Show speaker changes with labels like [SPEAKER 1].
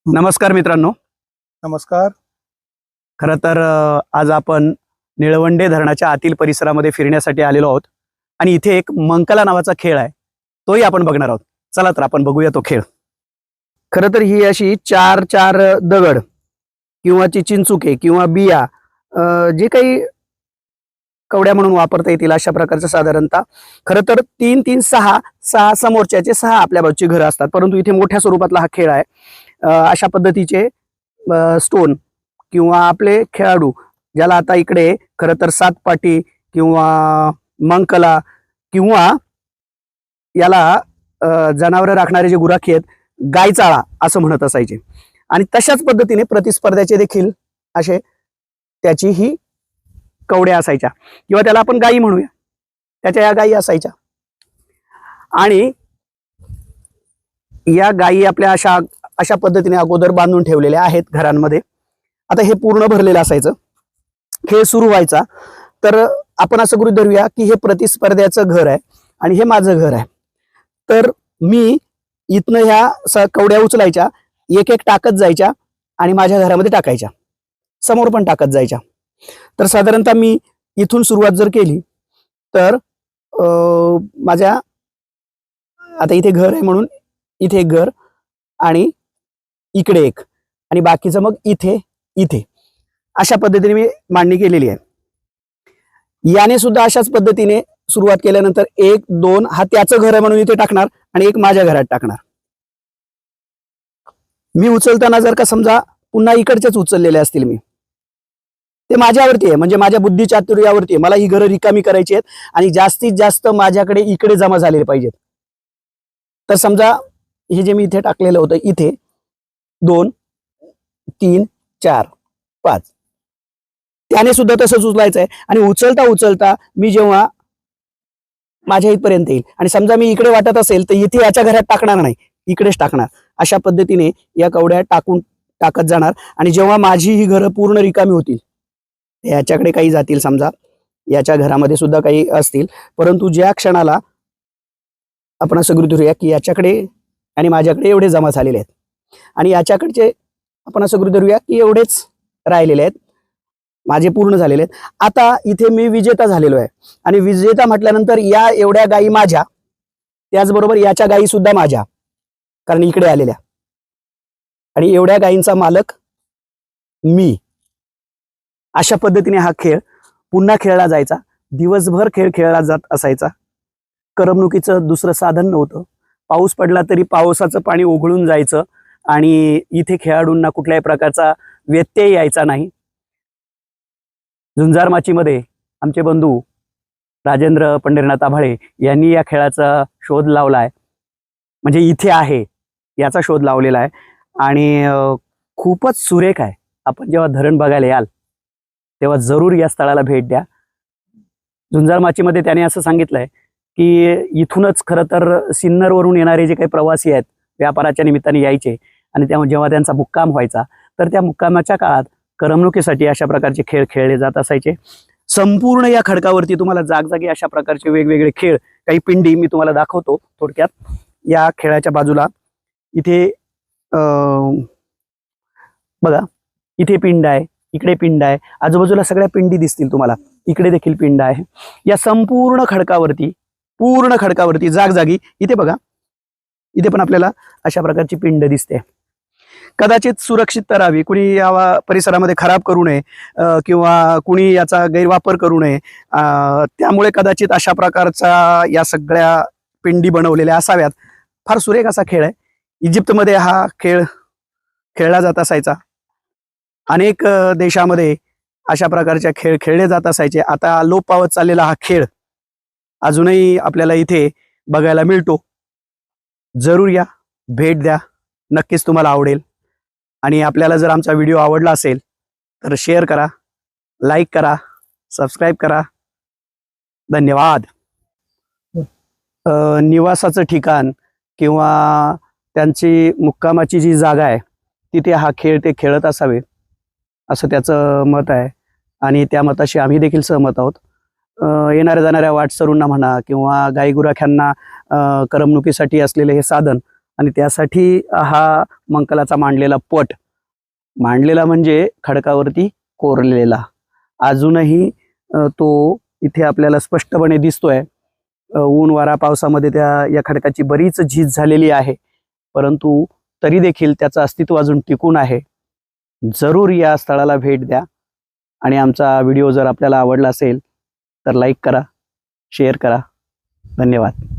[SPEAKER 1] नमस्कार मित्रांनो.
[SPEAKER 2] नमस्कार.
[SPEAKER 1] खरं तर आज आपण निळवंडे धरणाच्या आतील परिसरामध्ये फिरण्यासाठी आलेलो आहोत आणि इथे एक मंकला नावाचा खेळ आहे, तोही आपण बघणार आहोत. चला तर आपण बघूया तो खेळ. खरं तर ही अशी चार चार दगड किंवा चिंचुके किंवा बिया जे काही कवड्या म्हणून वापरता येतील अशा प्रकारचं साधारणतः खरं तर 3-3, 6 समोरच्याचे 6 आपल्या बाजूची घरं असतात, परंतु इथे मोठ्या स्वरूपातला हा खेळ आहे. अशा पद्धतीचे स्टोन किंवा आपले खेळाडू, ज्याला आता इकडे खरं तर सातपाटी किंवा मंकला किंवा याला जनावरं राखणारे जे गुराखी आहेत गायचाळा असं म्हणत असायचे. आणि तशाच पद्धतीने प्रतिस्पर्ध्याचे देखील असे त्याची ही कवड्या असायच्या किंवा त्याला आपण गायी म्हणूया, त्याच्या या गायी असायच्या. आणि या गायी आपल्या अशा पद्धतीने अगोदर बांधून ठेवलेल्या आहेत घरांमध्ये. आता हे पूर्ण भरलेलं असायचं, खेळ सुरू व्हायचा तर आपण असं गृहीत धरूया की हे प्रतिस्पर्ध्याचं घर आहे आणि हे माझं घर आहे. तर मी इथनं ह्या कवड्या उचलायच्या, एक एक टाकत जायच्या आणि माझ्या घरामध्ये टाकायच्या, समोर पण टाकत जायच्या. तर साधारणतः मी इथून सुरुवात जर केली तर माझ्या आता इथे घर आहे म्हणून इथे एक घर आणि इकडे एक आणि बाकीचं मग इथे इथे अशा पद्धतीने मी मांडणी केलेली आहे. याने सुद्धा अशाच पद्धतीने सुरुवात केल्यानंतर 1, 2 हा त्याचं घर आहे म्हणून इथे टाकणार आणि एक माझ्या घरात टाकणार. मी उचलताना जर का समजा पुन्हा इकडच्याच उचललेले असतील मी, ते माझ्यावरती आहे, म्हणजे माझ्या बुद्धी चातुर्यावरती आहे. मला ही घरं रिकामी करायची आहेत आणि जास्तीत जास्त माझ्याकडे इकडे जमा झालेले पाहिजेत. तर समजा हे जे मी इथे टाकलेलं होतं, इथे 2, 3, 4, 5 त्याने सुद्धा तसंच उचलायचं आहे. आणि उचलता उचलता मी जेव्हा माझ्या इथपर्यंत येईल आणि समजा मी इकडे वाटत असेल तर इथे याच्या घरात टाकणार नाही, इकडेच टाकणार. अशा पद्धतीने या कवड्या टाकत जाणार आणि जेव्हा माझी ही घरं पूर्ण रिकामी होतील, याच्याकडे काही जातील, समजा याच्या घरामध्ये सुद्धा काही असतील, परंतु ज्या क्षणाला आपण असं गृहीत धरूया की याच्याकडे आणि माझ्याकडे एवढे जमा झालेले आहेत आणि याच्याकडचे आपण असं गृहीत धरूया की एवढेच राहिलेले आहेत, माझे पूर्ण झालेले आहेत. आता इथे मी विजेता झालेलो आहे आणि विजेता म्हटल्यानंतर या एवढ्या गायी माझ्या, त्याचबरोबर याच्या गायी सुद्धा माझ्या, कारण इकडे आलेल्या, आणि एवढ्या गायींचा मालक मी. अशा पद्धतीने हा खेळ पुन्हा खेळला जायचा. दिवसभर खेळ खेळला जात असायचा. करमणुकीचं दुसरं साधन नव्हतं. पाऊस पडला तरी पावसाचं पाणी ओघळून जायचं आणि इथे खेळाडूंना कुठल्याही प्रकारचा व्यत्यय यायचा नाही. झुंजारमाचीमध्ये आमचे बंधू राजेंद्र पंढरीनाथ आभाळे यांनी या खेळाचा शोध लावलाय, म्हणजे इथे आहे याचा शोध लावलेला आहे आणि खूपच सुरेख आहे. आपण जेव्हा धरण बघायला याल तेव्हा जरूर या स्थळाला भेट द्या. झुंजारमाचीमध्ये त्याने असं सांगितलंय की इथूनच खरं तर सिन्नरवरून येणारे जे काही प्रवासी आहेत, व्यापाराच्या निमित्ताने यायचे आणि त्यामुळे जेव्हा त्यांचा मुक्काम व्हायचा तर त्या मुक्कामाच्या काळात करमणुकीसाठी अशा प्रकारचे खेळ खेळले जात असायचे. संपूर्ण या खडकावरती तुम्हाला जागजागी अशा प्रकारचे वेगवेगळे खेळ, काही पिंडी मी तुम्हाला दाखवतो थोडक्यात. या खेळाच्या बाजूला इथे बघा, इथे पिंड आहे, इकडे पिंड आहे, आजूबाजूला सगळ्या पिंडी दिसतील तुम्हाला, इकडे देखील पिंड आहे. या संपूर्ण खडकावरती जागजागी इथे बघा, इथे पण आपल्याला अशा प्रकारची पिंड दिसते. कदाचित सुरक्षित राहावी, कुणी या परिसरामध्ये खराब करू नये किंवा कुणी याचा गैरवापर करू नये, त्यामुळे कदाचित अशा प्रकारचा या सगळ्या पिंडी बनवलेल्या असाव्यात. फार सुरेख असा खेळ आहे. इजिप्तमध्ये हा खेळ खेळला जात असायचा. अनेक देशामध्ये अशा प्रकारच्या खेळ खेळले जात असायचे. आता लोप पावत चाललेला हा खेळ अजूनही आपल्याला इथे बघायला मिळतो. जरूर या, भेट द्या, नक्कीच तुम्हाला आवडेल. आणि आपल्याला जर आमचा व्हिडिओ आवडला असेल तर शेअर करा, लाईक करा, सबस्क्राईब करा. धन्यवाद. निवासाचं ठिकाण किंवा त्यांची मुक्कामाची जी जागा आहे तिथे हा खेळ ते खेळत असावे असं त्याचं मत आहे आणि त्या मताशी आम्ही देखील सहमत आहोत. येणाऱ्या जाणाऱ्या वाटसरूंना म्हणा किंवा गाई गुराख्यांना करमणुकीसाठी असलेले हे साधन आणि त्यासाठी हा मंकलाचा मांडलेला पट, मांडलेला म्हणजे खडकावरती कोरलेला, अजूनही तो इथे आपल्याला स्पष्टपणे दिसतोय. ऊन वारा पावसामध्ये या खडकाची बरीच झीज झालेली आहे, परंतु तरी देखील त्याचं अस्तित्व अजून टिकून आहे. जरूर या स्थळाला भेट द्या आणि आमचा व्हिडिओ जर आपल्याला आवडला असेल तर लाईक करा, शेअर करा. धन्यवाद.